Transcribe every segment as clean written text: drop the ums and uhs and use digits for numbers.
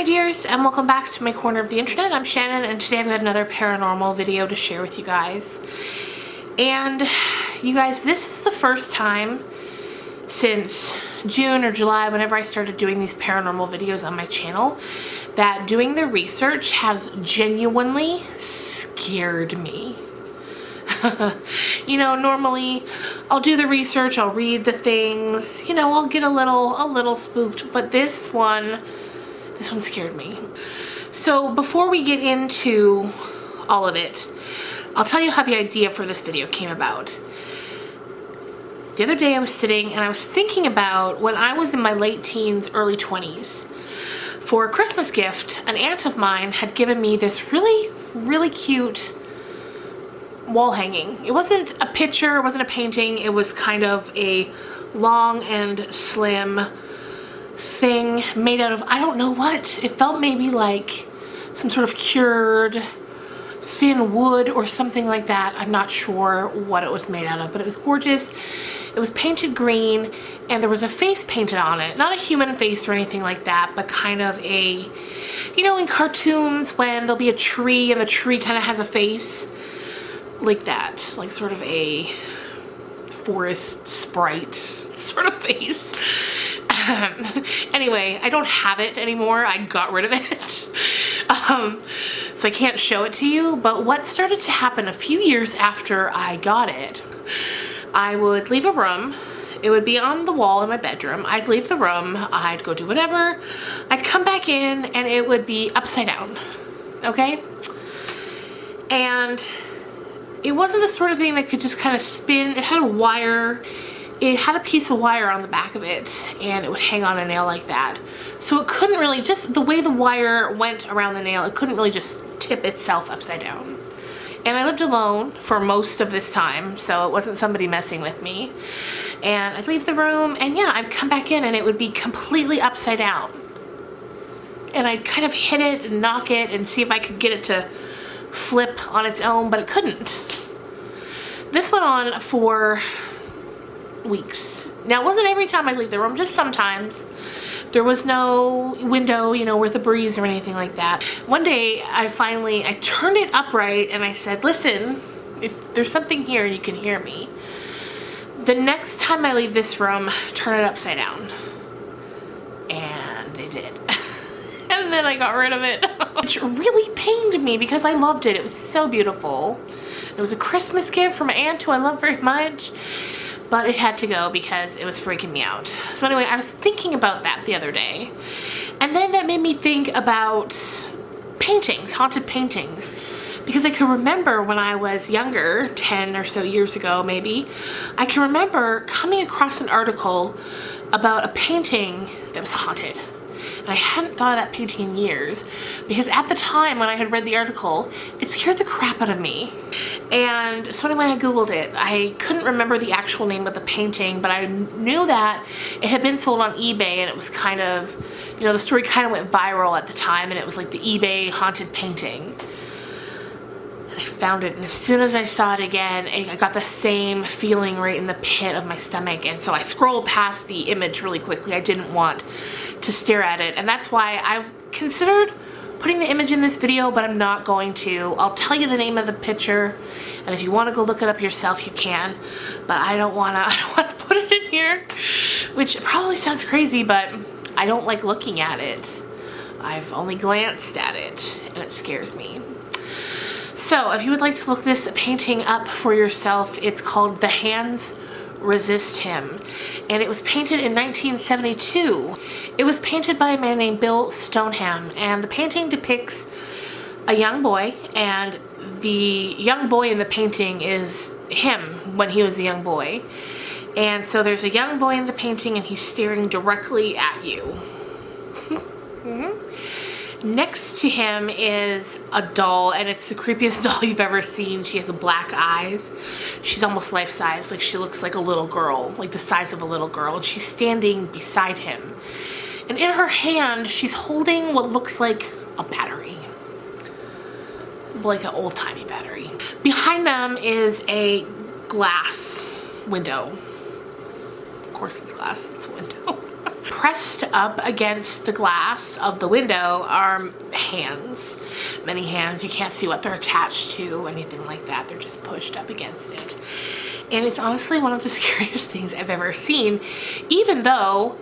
Hi dears, and welcome back to my corner of the internet. I'm Shannon, and today I've got another paranormal video to share with you guys. And you guys, this is the first time since June or July, whenever I started doing these paranormal videos on my channel, that doing the research has genuinely scared me. You know, normally I'll do the research, I'll read the things, you know, I'll get a little spooked, but this one scared me. So before we get into all of it, I'll tell you how the idea for this video came about. The other day I was sitting and I was thinking about when I was in my late teens, early 20s. For a Christmas gift, an aunt of mine had given me this really cute wall hanging. It wasn't a picture, it wasn't a painting, it was kind of a long and slim thing made out of, I don't know what. It felt maybe like some sort of cured thin wood or something like that. I'm not sure what it was made out of, but it was gorgeous. It was painted green and there was a face painted on it. Not a human face or anything like that, but kind of a, you know, in cartoons when there'll be a tree and the tree kind of has a face like that, like sort of a forest sprite sort of face. Anyway, I don't have it anymore. I got rid of it. So I can't show it to you, but what started to happen a few years after I got it, I would leave a room. It would be on the wall in my bedroom. I'd leave the room, I'd go do whatever, I'd come back in and it would be upside down, okay? And it wasn't the sort of thing that could just kind of spin. It had a wire. It had a piece of wire on the back of it and it would hang on a nail like that. So it couldn't really, just the way the wire went around the nail, it couldn't really just tip itself upside down. And I lived alone for most of this time, so it wasn't somebody messing with me. And I'd leave the room and yeah, I'd come back in and it would be completely upside down. And I'd kind of hit it and knock it and see if I could get it to flip on its own, but it couldn't. This went on for weeks. Now, it wasn't every time I leave the room, just sometimes. There was no window, you know, with a breeze or anything like that. One day, I turned it upright and I said, listen, if there's something here, you can hear me. The next time I leave this room, turn it upside down. And they did. And then I got rid of it. Which really pained me because I loved it. It was so beautiful. It was a Christmas gift from my aunt who I love very much. But it had to go because it was freaking me out. So anyway, I was thinking about that the other day. And then that made me think about paintings, haunted paintings. Because I can remember when I was younger, 10 or so years ago maybe, I can remember coming across an article about a painting that was haunted. And I hadn't thought of that painting in years because at the time when I had read the article, it scared the crap out of me. And so anyway, I Googled it. I couldn't remember the actual name of the painting, but I knew that it had been sold on eBay and it was kind of, you know, the story kind of went viral at the time and it was like the eBay haunted painting. And I found it, and as soon as I saw it again, I got the same feeling right in the pit of my stomach, and so I scrolled past the image really quickly. I didn't want to stare at it, and that's why I considered putting the image in this video, but I'm not going to. I'll tell you the name of the picture, and if you want to go look it up yourself, you can, but I don't want to put it in here, which probably sounds crazy, but I don't like looking at it. I've only glanced at it, and it scares me. So if you would like to look this painting up for yourself, it's called The Hands Resist Him, and it was painted in 1972. It was painted by a man named Bill Stoneham, and the painting depicts a young boy, and the young boy in the painting is him when he was a young boy. And so there's a young boy in the painting and he's staring directly at you. Next to him is a doll, and it's the creepiest doll you've ever seen. She has black eyes. She's almost life-size, like she looks like a little girl, like the size of a little girl, and she's standing beside him. And in her hand, she's holding what looks like a battery. Like an old-timey battery. Behind them is a glass window. Of course it's glass, it's a window. Pressed up against the glass of the window are hands. Many hands. You can't see what they're attached to, anything like that. They're just pushed up against it. And it's honestly one of the scariest things I've ever seen, even though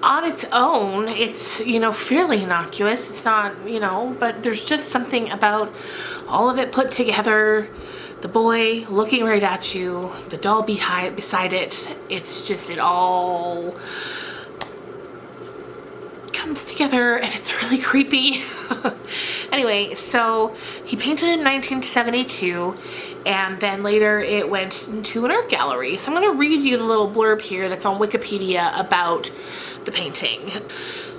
on its own, it's, you know, fairly innocuous. It's not, you know, but there's just something about all of it put together. The boy looking right at you, the doll beside it. It's just, it all comes together and it's really creepy. Anyway, so he painted in 1972 and then later it went into an art gallery. So I'm going to read you the little blurb here that's on Wikipedia about the painting.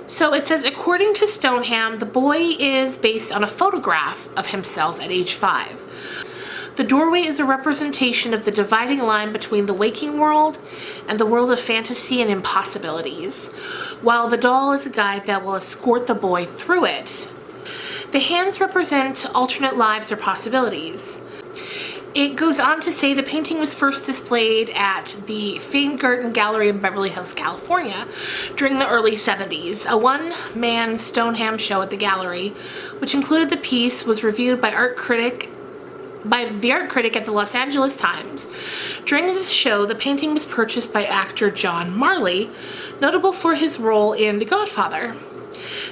So it says, according to Stoneham, the boy is based on a photograph of himself at age 5. The doorway is a representation of the dividing line between the waking world and the world of fantasy and impossibilities, while the doll is a guide that will escort the boy through it. The hands represent alternate lives or possibilities. It goes on to say the painting was first displayed at the famed Garden Gallery in Beverly Hills, California during the early 70s. A one-man Stoneham show at the gallery, which included the piece, was reviewed by the art critic at the Los Angeles Times. During this show, the painting was purchased by actor John Marley, notable for his role in The Godfather.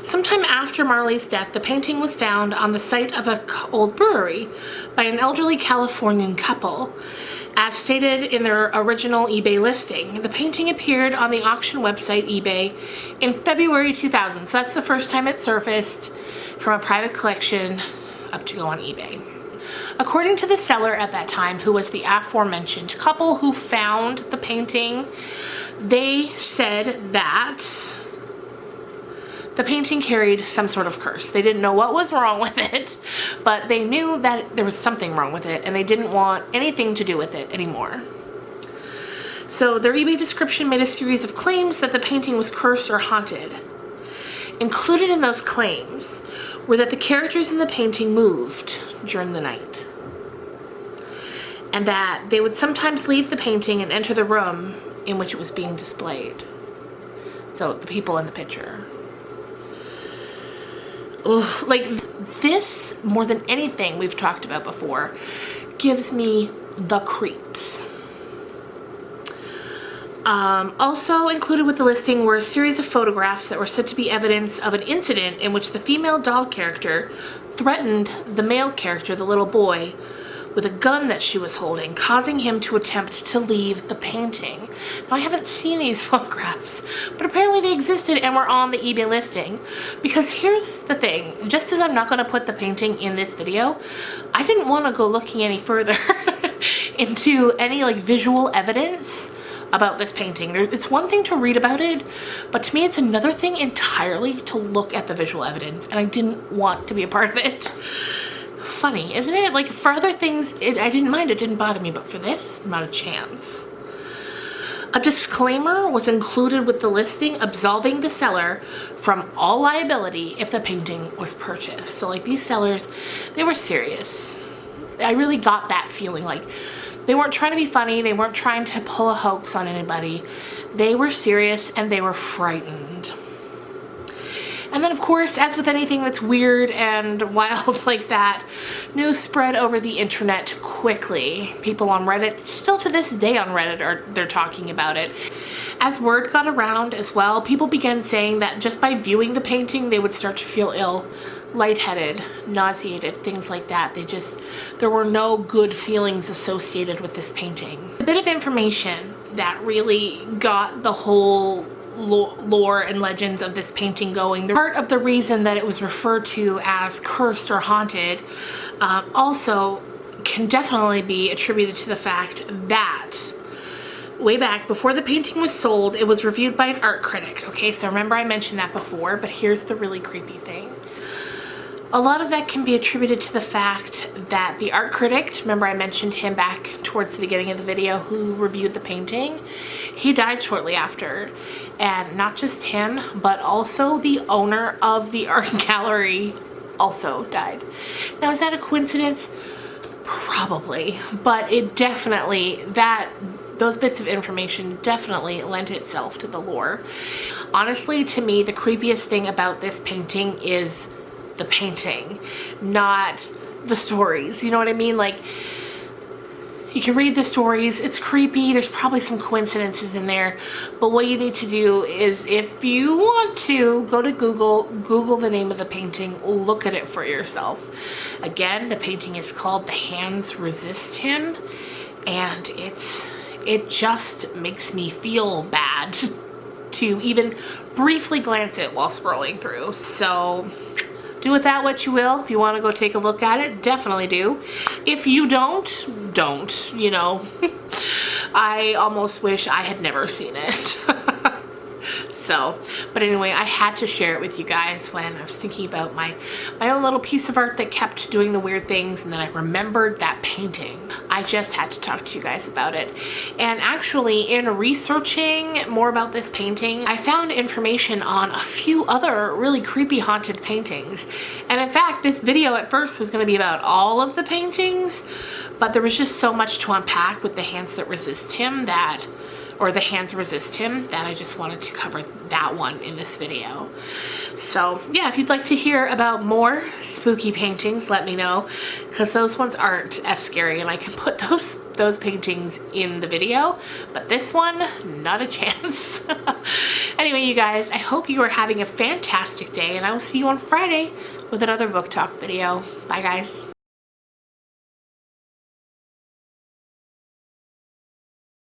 Sometime after Marley's death, the painting was found on the site of an old brewery by an elderly Californian couple. As stated in their original eBay listing, the painting appeared on the auction website eBay in February 2000. So that's the first time it surfaced from a private collection up to go on eBay. According to the seller at that time, who was the aforementioned couple who found the painting, they said that the painting carried some sort of curse. They didn't know what was wrong with it, but they knew that there was something wrong with it and they didn't want anything to do with it anymore. So their eBay description made a series of claims that the painting was cursed or haunted. Included in those claims were that the characters in the painting moved during the night, and that they would sometimes leave the painting and enter the room in which it was being displayed. So the people in the picture. Ugh, like this, more than anything we've talked about before, gives me the creeps. Also included with the listing were a series of photographs that were said to be evidence of an incident in which the female doll character threatened the male character, the little boy, with a gun that she was holding, causing him to attempt to leave the painting. Now, I haven't seen these photographs, but apparently they existed and were on the eBay listing. Because here's the thing, just as I'm not going to put the painting in this video, I didn't want to go looking any further into any like visual evidence about this painting. It's one thing to read about it, but to me it's another thing entirely to look at the visual evidence, and I didn't want to be a part of it. Funny, isn't it? Like for other things, I didn't mind, it didn't bother me, but for this, not a chance. A disclaimer was included with the listing absolving the seller from all liability if the painting was purchased. So like these sellers, they were serious. I really got that feeling, like they weren't trying to be funny, they weren't trying to pull a hoax on anybody. They were serious and they were frightened. And then of course, as with anything that's weird and wild like that, news spread over the internet quickly. People on Reddit, still to this day on Reddit, they're talking about it. As word got around as well, people began saying that just by viewing the painting, they would start to feel ill, lightheaded, nauseated, things like that. There were no good feelings associated with this painting. A bit of information that really got the whole lore and legends of this painting going. Part of the reason that it was referred to as cursed or haunted also can definitely be attributed to the fact that way back before the painting was sold, it was reviewed by an art critic. Okay, so remember I mentioned that before, but here's the really creepy thing. A lot of that can be attributed to the fact that the art critic, remember I mentioned him back towards the beginning of the video, who reviewed the painting, he died shortly after. And not just him, but also the owner of the art gallery also died. Now, is that a coincidence? Probably, but it definitely, that those bits of information definitely lent itself to the lore. Honestly, to me, the creepiest thing about this painting is the painting, not the stories. You know what I mean? Like, you can read the stories, it's creepy, there's probably some coincidences in there, but what you need to do is, if you want to, go to Google the name of the painting, look at it for yourself. Again, the painting is called The Hands Resist Him, and it just makes me feel bad to even briefly glance it while scrolling through. So do with that what you will. If you want to go take a look at it, definitely do. If you don't, you know. I almost wish I had never seen it. So, but anyway, I had to share it with you guys when I was thinking about my own little piece of art that kept doing the weird things, and then I remembered that painting. I just had to talk to you guys about it. And actually, in researching more about this painting, I found information on a few other really creepy haunted paintings. And in fact, this video at first was going to be about all of the paintings, but there was just so much to unpack with The Hands That Resist Him that The Hands Resist Him, that I just wanted to cover that one in this video. So yeah, if you'd like to hear about more spooky paintings, let me know, because those ones aren't as scary, and I can put those paintings in the video, but this one, not a chance. Anyway, you guys, I hope you are having a fantastic day, and I will see you on Friday with another book talk video. Bye guys.